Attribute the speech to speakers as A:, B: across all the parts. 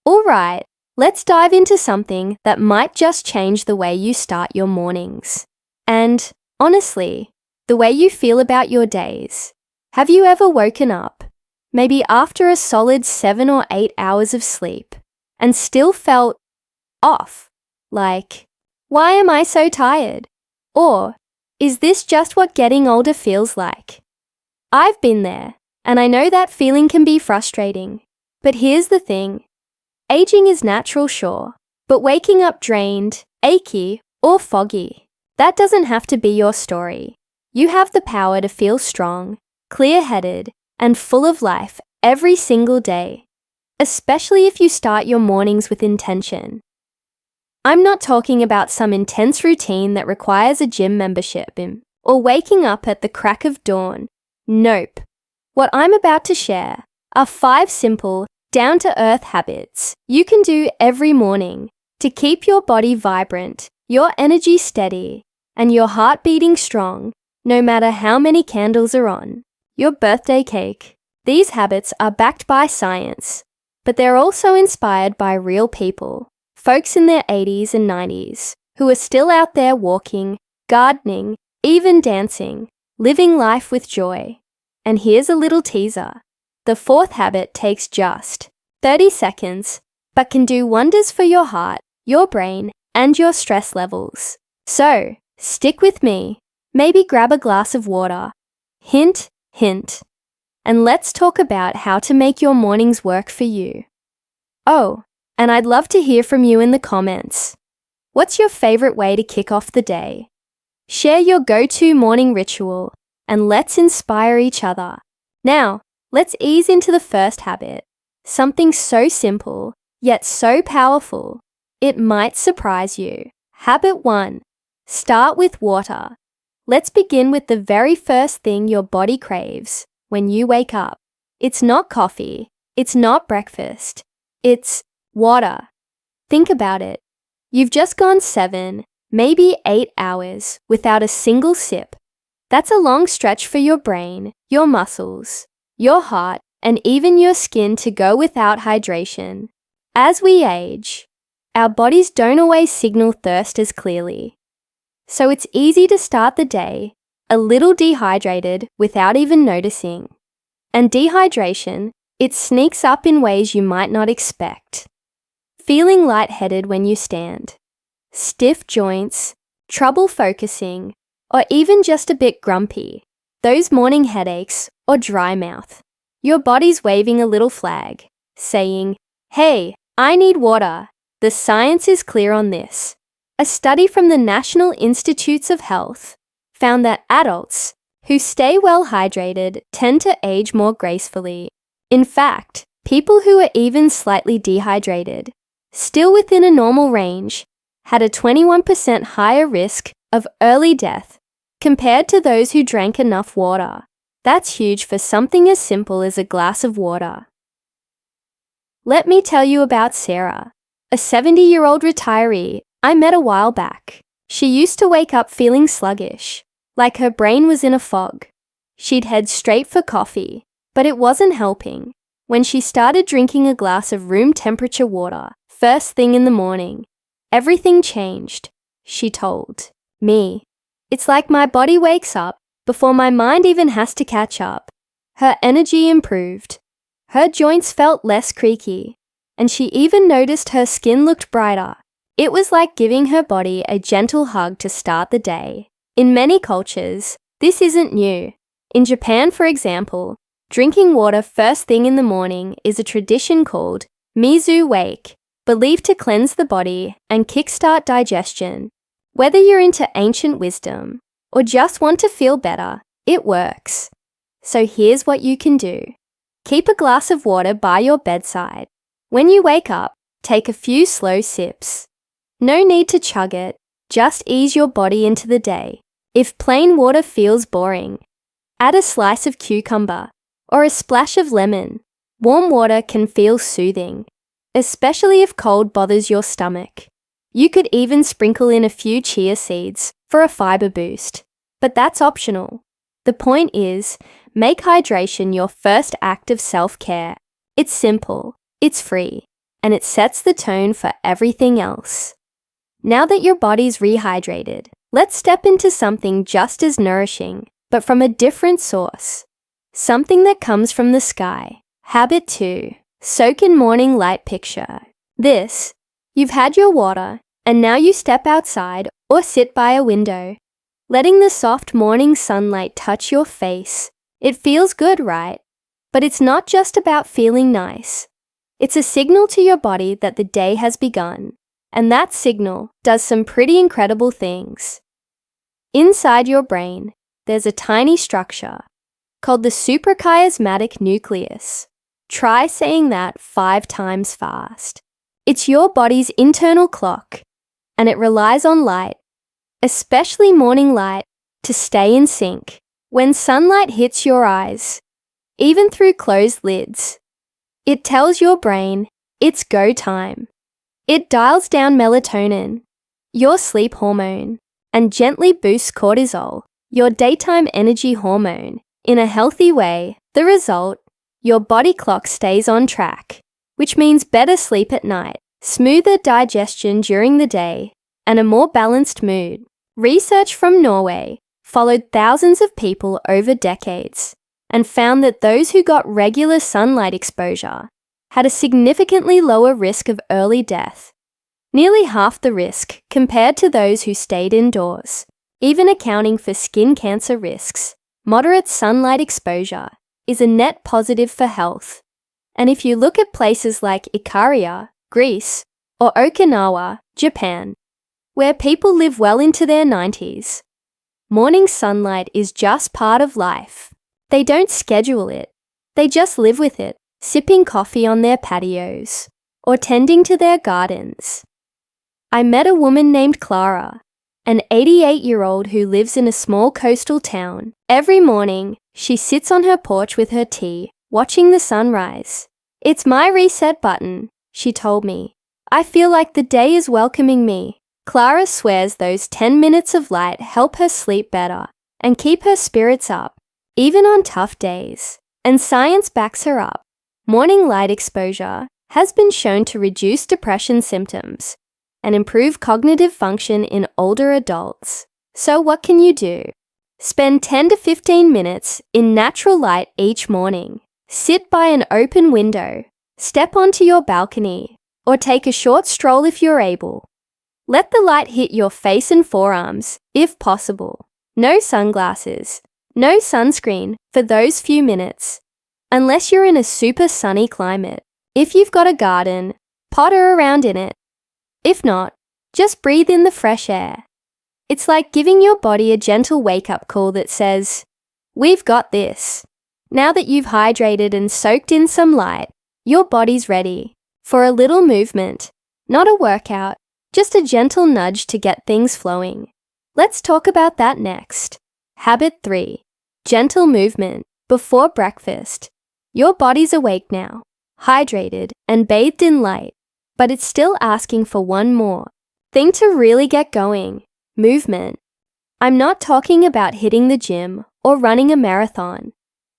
A: All right, let's dive into something that might just change the way you start your mornings. And, honestly, the way you feel about your days. Have you ever woken up, maybe after a solid 7 or 8 hours of sleep, and still felt off? Like, why am I so tired? Or, is this just what getting older feels like? I've been there, and I know that feeling can be frustrating. But here's the thing. Aging is natural, sure, but waking up drained, achy, or foggy, that doesn't have to be your story. You have the power to feel strong, clear-headed, and full of life every single day, especially if you start your mornings with intention. I'm not talking about some intense routine that requires a gym membership or waking up at the crack of dawn. Nope. What I'm about to share are 5 simple, down-to-earth habits you can do every morning to keep your body vibrant, your energy steady, and your heart beating strong, no matter how many candles are on your birthday cake. These habits are backed by science, but they're also inspired by real people, folks in their 80s and 90s, who are still out there walking, gardening, even dancing, living life with joy. And here's a little teaser. The 4th habit takes just 30 seconds, but can do wonders for your heart, your brain, and your stress levels. So, stick with me. Maybe grab a glass of water. Hint, hint. And let's talk about how to make your mornings work for you. Oh, and I'd love to hear from you in the comments. What's your favorite way to kick off the day? Share your go-to morning ritual, and let's inspire each other. Now, let's ease into the first habit. Something so simple, yet so powerful, it might surprise you. Habit 1. Start with water. Let's begin with the very first thing your body craves when you wake up. It's not coffee. It's not breakfast. It's water. Think about it. You've just gone 7, maybe 8 hours without a single sip. That's a long stretch for your brain, your muscles, your heart, and even your skin to go without hydration. As we age, our bodies don't always signal thirst as clearly. So it's easy to start the day a little dehydrated without even noticing. And dehydration, it sneaks up in ways you might not expect. Feeling lightheaded when you stand, stiff joints, trouble focusing, or even just a bit grumpy. Those morning headaches or dry mouth. Your body's waving a little flag, saying, "Hey, I need water." The science is clear on this. A study from the National Institutes of Health found that adults who stay well hydrated tend to age more gracefully. In fact, people who are even slightly dehydrated, still within a normal range, had a 21% higher risk of early death compared to those who drank enough water. That's huge for something as simple as a glass of water. Let me tell you about Sarah, a 70-year-old retiree I met a while back. She used to wake up feeling sluggish, like her brain was in a fog. She'd head straight for coffee, but it wasn't helping. When she started drinking a glass of room temperature water first thing in the morning, everything changed, she told me. It's like my body wakes up before my mind even has to catch up. Her energy improved. Her joints felt less creaky, and she even noticed her skin looked brighter. It was like giving her body a gentle hug to start the day. In many cultures, this isn't new. In Japan, for example, drinking water first thing in the morning is a tradition called Mizu Wake, believed to cleanse the body and kickstart digestion. Whether you're into ancient wisdom or just want to feel better, it works. So here's what you can do. Keep a glass of water by your bedside. When you wake up, take a few slow sips. No need to chug it, just ease your body into the day. If plain water feels boring, add a slice of cucumber or a splash of lemon. Warm water can feel soothing, especially if cold bothers your stomach. You could even sprinkle in a few chia seeds for a fiber boost, but that's optional. The point is, make hydration your first act of self-care. It's simple, it's free, and it sets the tone for everything else. Now that your body's rehydrated, let's step into something just as nourishing, but from a different source. Something that comes from the sky. Habit 2. Soak in morning light. Picture this. You've had your water, and now you step outside or sit by a window, letting the soft morning sunlight touch your face. It feels good, right? But it's not just about feeling nice. It's a signal to your body that the day has begun, and that signal does some pretty incredible things. Inside your brain, there's a tiny structure called the suprachiasmatic nucleus. Try saying that 5 times fast. It's your body's internal clock, and it relies on light, especially morning light, to stay in sync. When sunlight hits your eyes, even through closed lids, it tells your brain it's go time. It dials down melatonin, your sleep hormone, and gently boosts cortisol, your daytime energy hormone, in a healthy way. The result? Your body clock stays on track, which means better sleep at night, smoother digestion during the day, and a more balanced mood. Research from Norway followed thousands of people over decades and found that those who got regular sunlight exposure had a significantly lower risk of early death, nearly half the risk compared to those who stayed indoors. Even accounting for skin cancer risks, moderate sunlight exposure is a net positive for health. And if you look at places like Ikaria, Greece, or Okinawa, Japan, where people live well into their 90s, morning sunlight is just part of life. They don't schedule it. They just live with it, sipping coffee on their patios or tending to their gardens. I met a woman named Clara, an 88-year-old who lives in a small coastal town. Every morning, she sits on her porch with her tea, watching the sunrise. "It's my reset button," she told me. "I feel like the day is welcoming me." Clara swears those 10 minutes of light help her sleep better and keep her spirits up, even on tough days. And science backs her up. Morning light exposure has been shown to reduce depression symptoms and improve cognitive function in older adults. So what can you do? Spend 10 to 15 minutes in natural light each morning. Sit by an open window, step onto your balcony, or take a short stroll if you're able. Let the light hit your face and forearms, if possible. No sunglasses, no sunscreen for those few minutes, unless you're in a super sunny climate. If you've got a garden, potter around in it. If not, just breathe in the fresh air. It's like giving your body a gentle wake-up call that says, "We've got this." Now that you've hydrated and soaked in some light, your body's ready for a little movement, not a workout, just a gentle nudge to get things flowing. Let's talk about that next. Habit 3. Gentle movement before breakfast. Your body's awake now, hydrated and bathed in light, but it's still asking for one more thing to really get going: movement. I'm not talking about hitting the gym or running a marathon.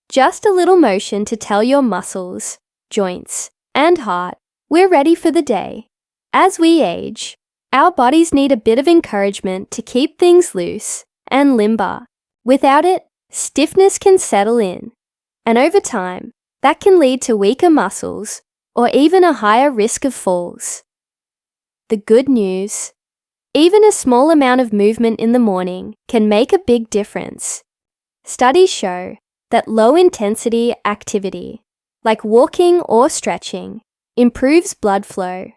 A: Just a little motion to tell your muscles, joints, and heart we're ready for the day. As we age, our bodies need a bit of encouragement to keep things loose and limber. Without it, stiffness can settle in, and over time, that can lead to weaker muscles or even a higher risk of falls. The good news: even a small amount of movement in the morning can make a big difference. Studies show that low-intensity activity, like walking or stretching, improves blood flow,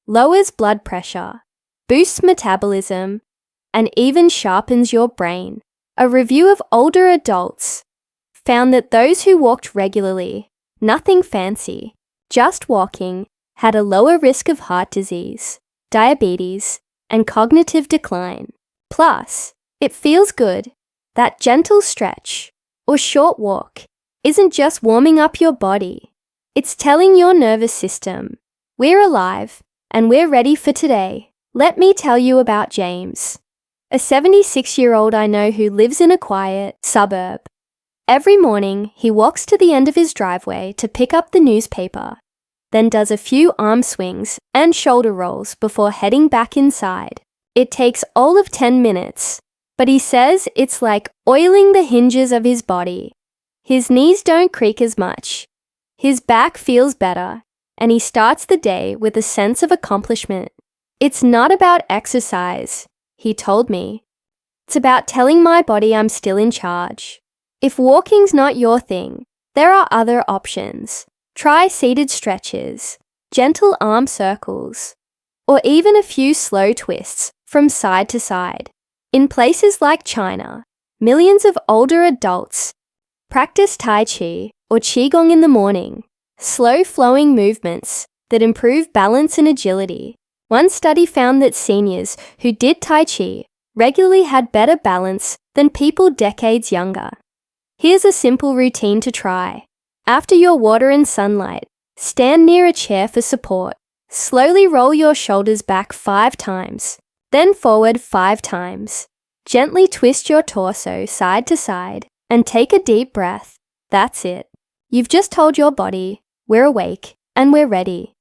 A: lowers blood pressure, boosts metabolism, and even sharpens your brain. A review of older adults found that those who walked regularly, nothing fancy, just walking, had a lower risk of heart disease, diabetes, and cognitive decline. Plus, it feels good. That gentle stretch or short walk isn't just warming up your body. It's telling your nervous system, we're alive and we're ready for today. Let me tell you about James, a 76-year-old I know who lives in a quiet suburb. Every morning, he walks to the end of his driveway to pick up the newspaper. then does a few arm swings and shoulder rolls before heading back inside. It takes all of 10 minutes, but he says it's like oiling the hinges of his body. His knees don't creak as much. His back feels better, and he starts the day with a sense of accomplishment. It's not about exercise, he told me. It's about telling my body I'm still in charge. If walking's not your thing, there are other options. Try seated stretches, gentle arm circles, or even a few slow twists from side to side. In places like China, millions of older adults practice Tai Chi or Qigong in the morning, slow flowing movements that improve balance and agility. One study found that seniors who did Tai Chi regularly had better balance than people decades younger. Here's a simple routine to try. After your water and sunlight, stand near a chair for support. Slowly roll your shoulders back 5 times, then forward 5 times. Gently twist your torso side to side and take a deep breath. That's it. You've just told your body, we're awake and we're ready.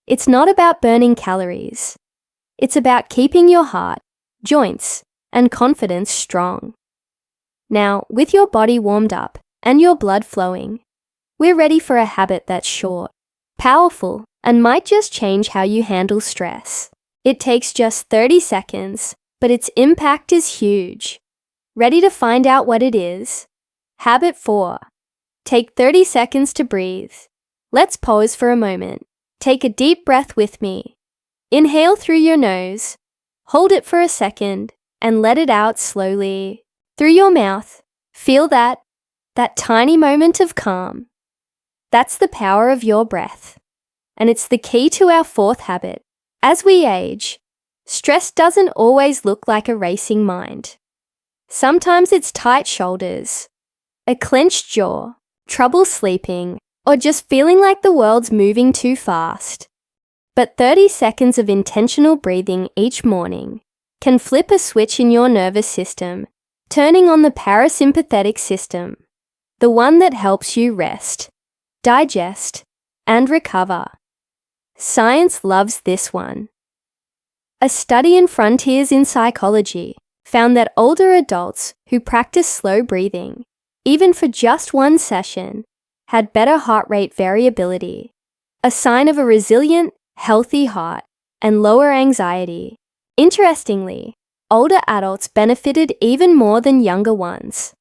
A: It's not about burning calories. It's about keeping your heart, joints, and confidence strong. Now, with your body warmed up and your blood flowing, we're ready for a habit that's short, powerful, and might just change how you handle stress. It takes just 30 seconds, but its impact is huge. Ready to find out what it is? Habit 4. Take 30 seconds to breathe. Let's pause for a moment. Take a deep breath with me. Inhale through your nose, hold it for a second, and let it out slowly. Through your mouth, feel that tiny moment of calm. That's the power of your breath. And it's the key to our 4th habit. As we age, stress doesn't always look like a racing mind. Sometimes it's tight shoulders, a clenched jaw, trouble sleeping, or just feeling like the world's moving too fast. But 30 seconds of intentional breathing each morning can flip a switch in your nervous system, turning on the parasympathetic system, the one that helps you rest, digest, and recover. Science loves this one. A study in Frontiers in Psychology found that older adults who practice slow breathing, even for just one session, had better heart rate variability, a sign of a resilient, healthy heart, and lower anxiety. Interestingly, older adults benefited even more than younger ones.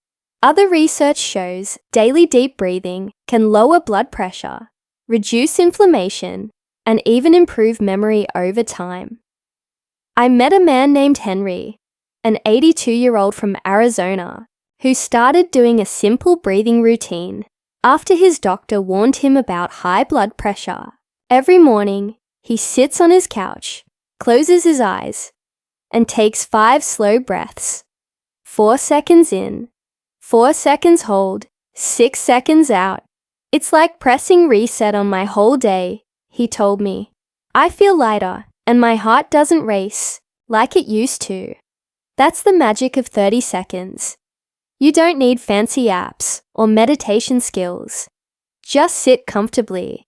A: Other research shows daily deep breathing can lower blood pressure, reduce inflammation, and even improve memory over time. I met a man named Henry, an 82-year-old from Arizona, who started doing a simple breathing routine after his doctor warned him about high blood pressure. Every morning, he sits on his couch, closes his eyes, and takes 5 slow breaths. 4 seconds in, 4 seconds hold, 6 seconds out. It's like pressing reset on my whole day, he told me. I feel lighter, and my heart doesn't race like it used to. That's the magic of 30 seconds. You don't need fancy apps or meditation skills. Just sit comfortably,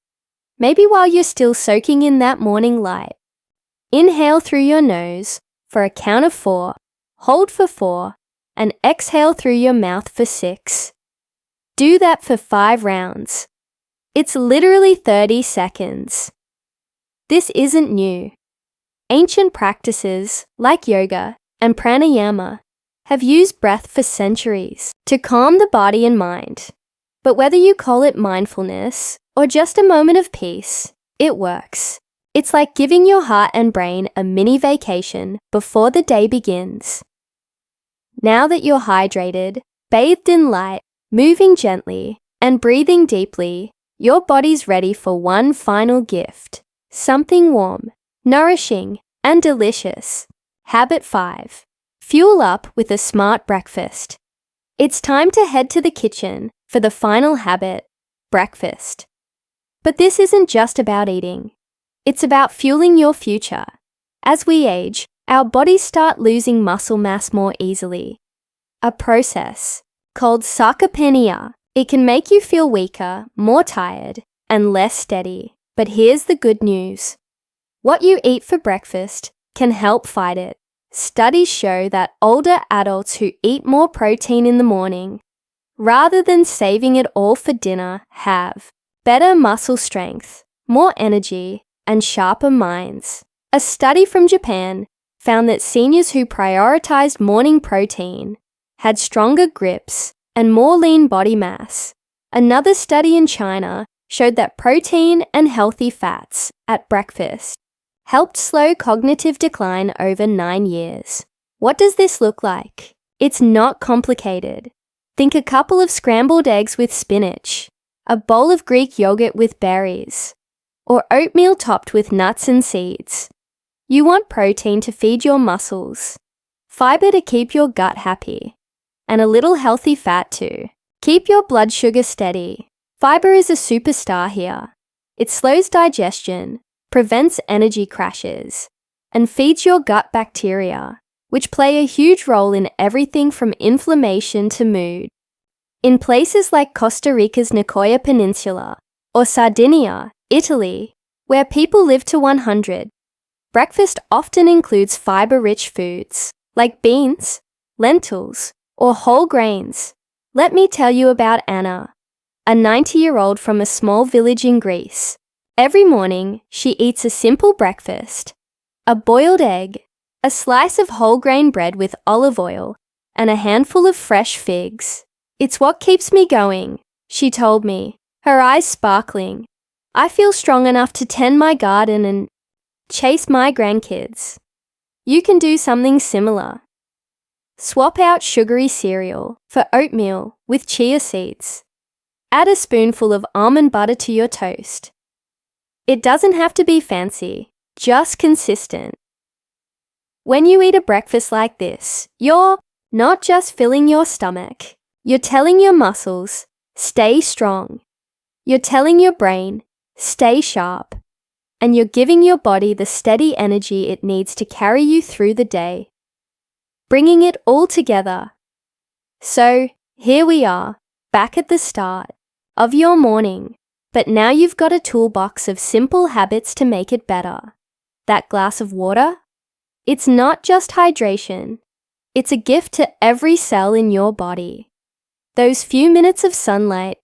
A: maybe while you're still soaking in that morning light. Inhale through your nose for a count of 4, hold for 4, and exhale through your mouth for 6. Do that for 5 rounds. It's literally 30 seconds. This isn't new. Ancient practices like yoga and pranayama have used breath for centuries to calm the body and mind. But whether you call it mindfulness or just a moment of peace, it works. It's like giving your heart and brain a mini vacation before the day begins. Now that you're hydrated, bathed in light, moving gently, and breathing deeply, your body's ready for one final gift. Something warm, nourishing, and delicious. Habit 5. Fuel up with a smart breakfast. It's time to head to the kitchen for the final habit, breakfast. But this isn't just about eating. It's about fueling your future. As we age, our bodies start losing muscle mass more easily. A process called sarcopenia. It can make you feel weaker, more tired, and less steady. But here's the good news. What you eat for breakfast can help fight it. Studies show that older adults who eat more protein in the morning, rather than saving it all for dinner, have better muscle strength, more energy, and sharper minds. A study from Japan found that seniors who prioritized morning protein had stronger grips and more lean body mass. Another study in China showed that protein and healthy fats at breakfast helped slow cognitive decline over 9 years. What does this look like? It's not complicated. Think a couple of scrambled eggs with spinach, a bowl of Greek yogurt with berries, or oatmeal topped with nuts and seeds. You want protein to feed your muscles, fiber to keep your gut happy, and a little healthy fat to keep your blood sugar steady. Fiber is a superstar here. It slows digestion, prevents energy crashes, and feeds your gut bacteria, which play a huge role in everything from inflammation to mood. In places like Costa Rica's Nicoya Peninsula or Sardinia, Italy, where people live to 100, breakfast often includes fiber-rich foods like beans, lentils, or whole grains. Let me tell you about Anna, a 90-year-old from a small village in Greece. Every morning, she eats a simple breakfast: a boiled egg, a slice of whole grain bread with olive oil, and a handful of fresh figs. "It's what keeps me going," she told me, her eyes sparkling. "I feel strong enough to tend my garden and chase my grandkids." You can do something similar. Swap out sugary cereal for oatmeal with chia seeds. Add a spoonful of almond butter to your toast. It doesn't have to be fancy, just consistent. When you eat a breakfast like this, you're not just filling your stomach. You're telling your muscles, stay strong. You're telling your brain, stay sharp. And you're giving your body the steady energy it needs to carry you through the day. Bringing it all together. So, here we are, back at the start of your morning. But now you've got a toolbox of simple habits to make it better. That glass of water? It's not just hydration. It's a gift to every cell in your body. Those few minutes of sunlight,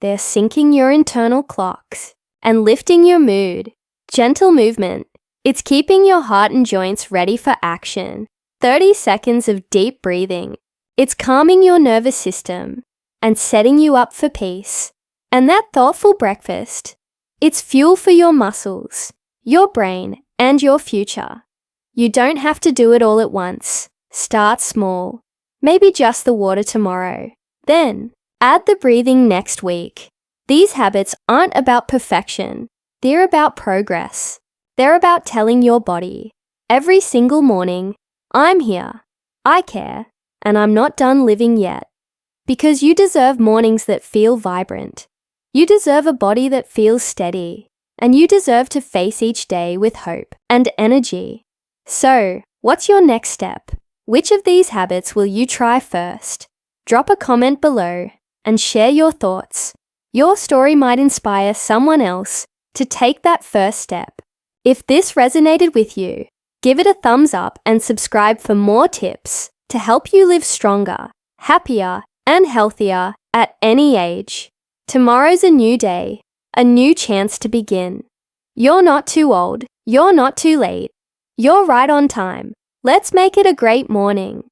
A: they're syncing your internal clocks and lifting your mood. Gentle movement. It's keeping your heart and joints ready for action. 30 seconds of deep breathing. It's calming your nervous system and setting you up for peace. And that thoughtful breakfast, it's fuel for your muscles, your brain, and your future. You don't have to do it all at once. Start small. Maybe just the water tomorrow. Then, add the breathing next week. These habits aren't about perfection. They're about progress. They're about telling your body, every single morning, I'm here, I care, and I'm not done living yet. Because you deserve mornings that feel vibrant. You deserve a body that feels steady, and you deserve to face each day with hope and energy. So, what's your next step? Which of these habits will you try first? Drop a comment below and share your thoughts. Your story might inspire someone else to take that first step. If this resonated with you, give it a thumbs up and subscribe for more tips to help you live stronger, happier, and healthier at any age. Tomorrow's a new day, a new chance to begin. You're not too old, you're not too late. You're right on time. Let's make it a great morning.